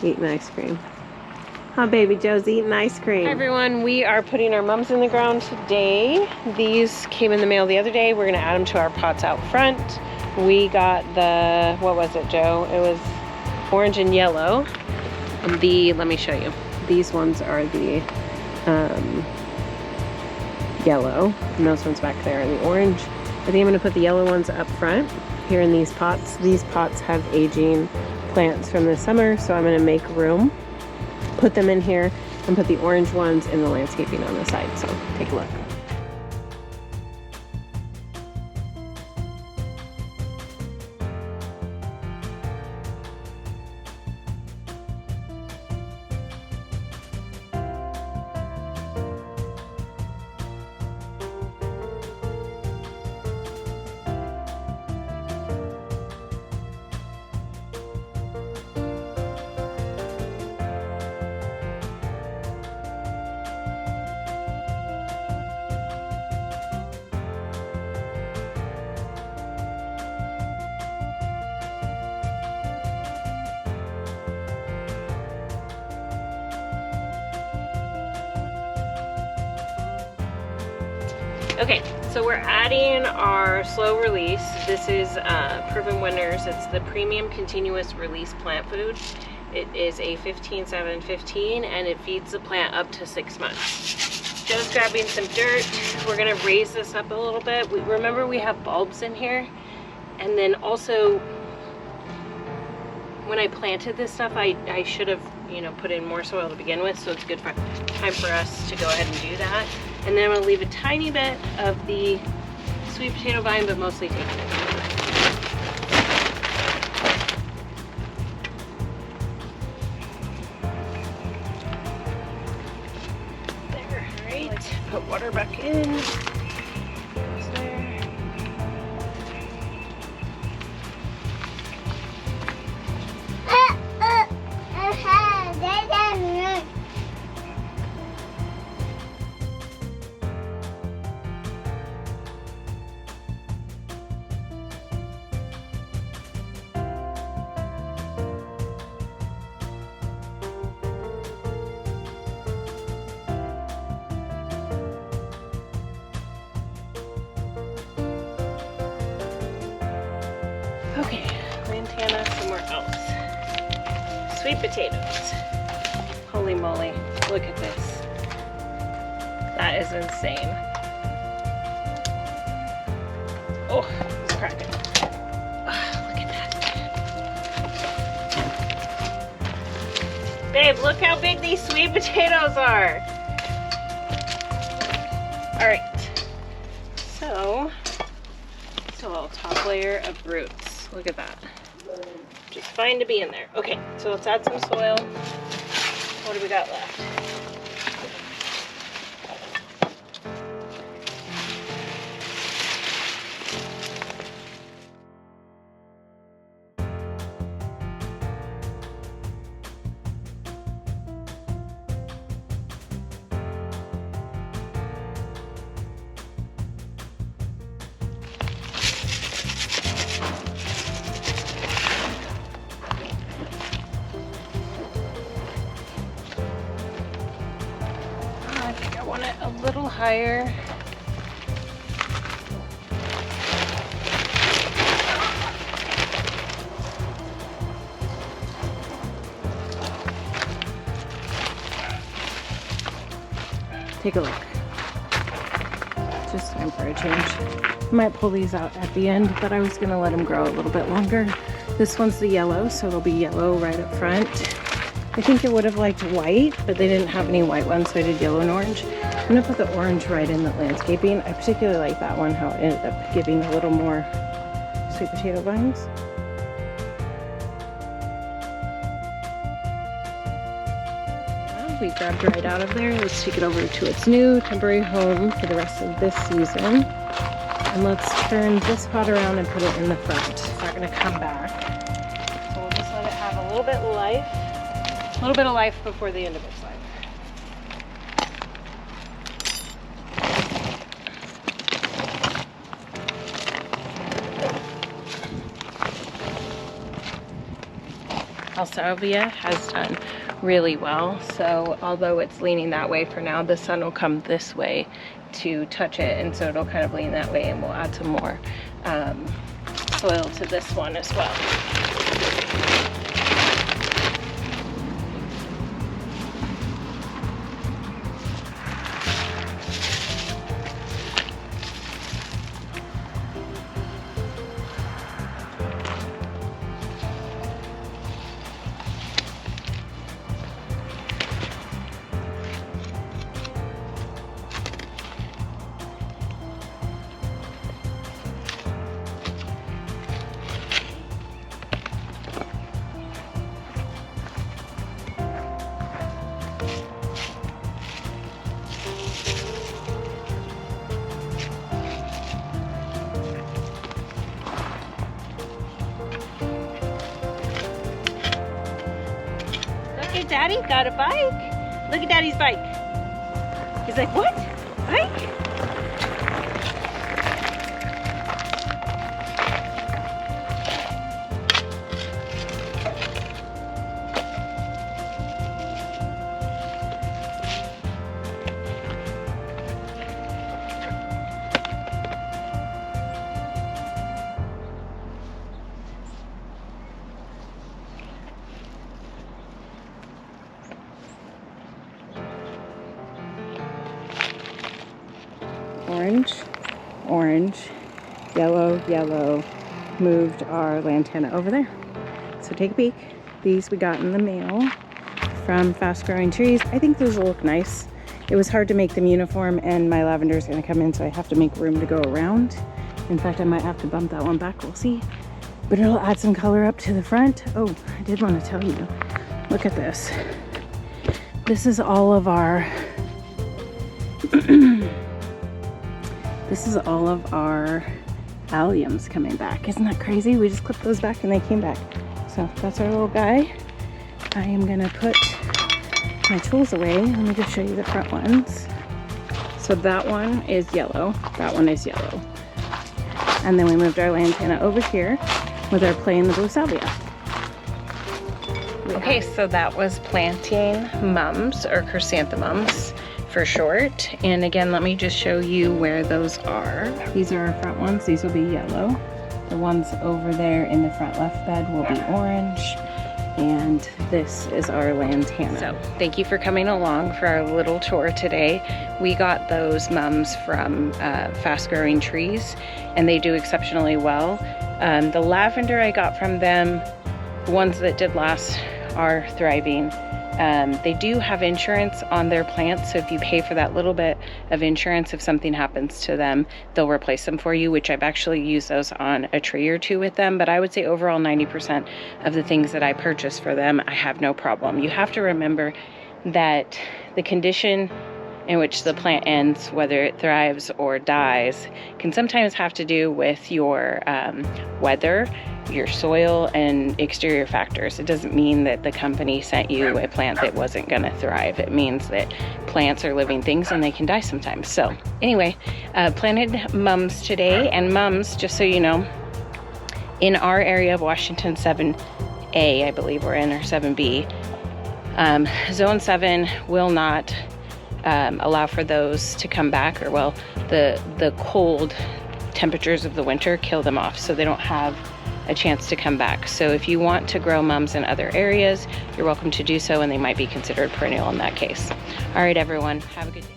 Eating ice cream. Huh, baby Joe's eating ice cream. Hi everyone, we are putting our mums in the ground today. These came in the mail the other day. We're gonna add them to our pots out front. We got the, what was it, Joe? It was orange and yellow. And let me show you. These ones are the yellow, and those ones back there are the orange. I think I'm gonna put the yellow ones up front here in these pots. These pots have aging plants from the summer, so I'm gonna make room, put them in here, and put the orange ones in the landscaping on the side. So take a look. Okay, so we're adding our slow release. This is Proven Winners. It's the premium continuous release plant food. It is a 15-7-15 and it feeds the plant up to 6 months. Joe's grabbing some dirt. We're gonna raise this up a little bit. Remember we have bulbs in here, and then also when I planted this stuff, I should have, you know, put in more soil to begin with, so it's good time for us to go ahead and do that. And then I'm gonna leave a tiny bit of the sweet potato vine, but mostly take it. There, all right. Put water back in. It's there. Okay, lantana somewhere else. Sweet potatoes. Holy moly, look at this. That is insane. Oh, it's cracking. Oh, look at that. Babe, look how big these sweet potatoes are. All right, so it's a little top layer of roots. Look at that. Just fine to be in there. Okay, so let's add some soil. What do we got left? Want it a little higher. Take a look. Just time for a change. I might pull these out at the end, but I was gonna let them grow a little bit longer. This one's the yellow, so it'll be yellow right up front. I think it would have liked white, but they didn't have any white ones, so I did yellow and orange. I'm gonna put the orange right in the landscaping. I particularly like that one, how it ended up giving a little more sweet potato vines. Well, we grabbed right out of there. Let's take it over to its new temporary home for the rest of this season. And let's turn this pot around and put it in the front. It's not gonna come back. So we'll just let it have a little bit of life. A little bit of life before the end of its life. Salvia has done really well. So although it's leaning that way for now, the sun will come this way to touch it, and so it'll kind of lean that way, and we'll add some more soil to this one as well. Daddy got a bike. Look at Daddy's bike. He's like, what? Bike? Orange, orange, yellow, yellow, moved our lantana over there. So take a peek. These we got in the mail from Fast Growing Trees. I think those will look nice. It was hard to make them uniform, and my lavender is going to come in, so I have to make room to go around. In fact, I might have to bump that one back, we'll see. But it'll add some color up to the front. Oh, I did want to tell you, look at this. This is all of our this is all of our alliums coming back. Isn't that crazy? We just clipped those back and they came back. So that's our little guy. I am gonna put my tools away. Let me just show you the front ones. So that one is yellow, that one is yellow. And then we moved our lantana over here with our plain the blue salvia. Okay, so that was planting mums, or chrysanthemums for short. And again, let me just show you where those are. These are our front ones. These will be yellow. The ones over there in the front left bed will be orange. And this is our lantana. So thank you for coming along for our little tour today. We got those mums from Fast Growing Trees, and they do exceptionally well. The lavender I got from them, the ones that did last, are thriving. They do have insurance on their plants, so if you pay for that little bit of insurance, if something happens to them, they'll replace them for you, which I've actually used those on a tree or two with them. But I would say overall 90% of the things that I purchase for them, I have no problem. You have to remember that the condition in which the plant ends, whether it thrives or dies, can sometimes have to do with your weather, your soil, and exterior factors. It doesn't mean that the company sent you a plant that wasn't gonna thrive. It means that plants are living things and they can die sometimes. So anyway, planted mums today, and mums, just so you know, in our area of Washington 7A, I believe we're in, or 7B, zone 7 will not allow for those to come back, or well, the cold temperatures of the winter kill them off, so they don't have a chance to come back. So if you want to grow mums in other areas, you're welcome to do so, and they might be considered perennial in that case. All right, everyone, have a good day.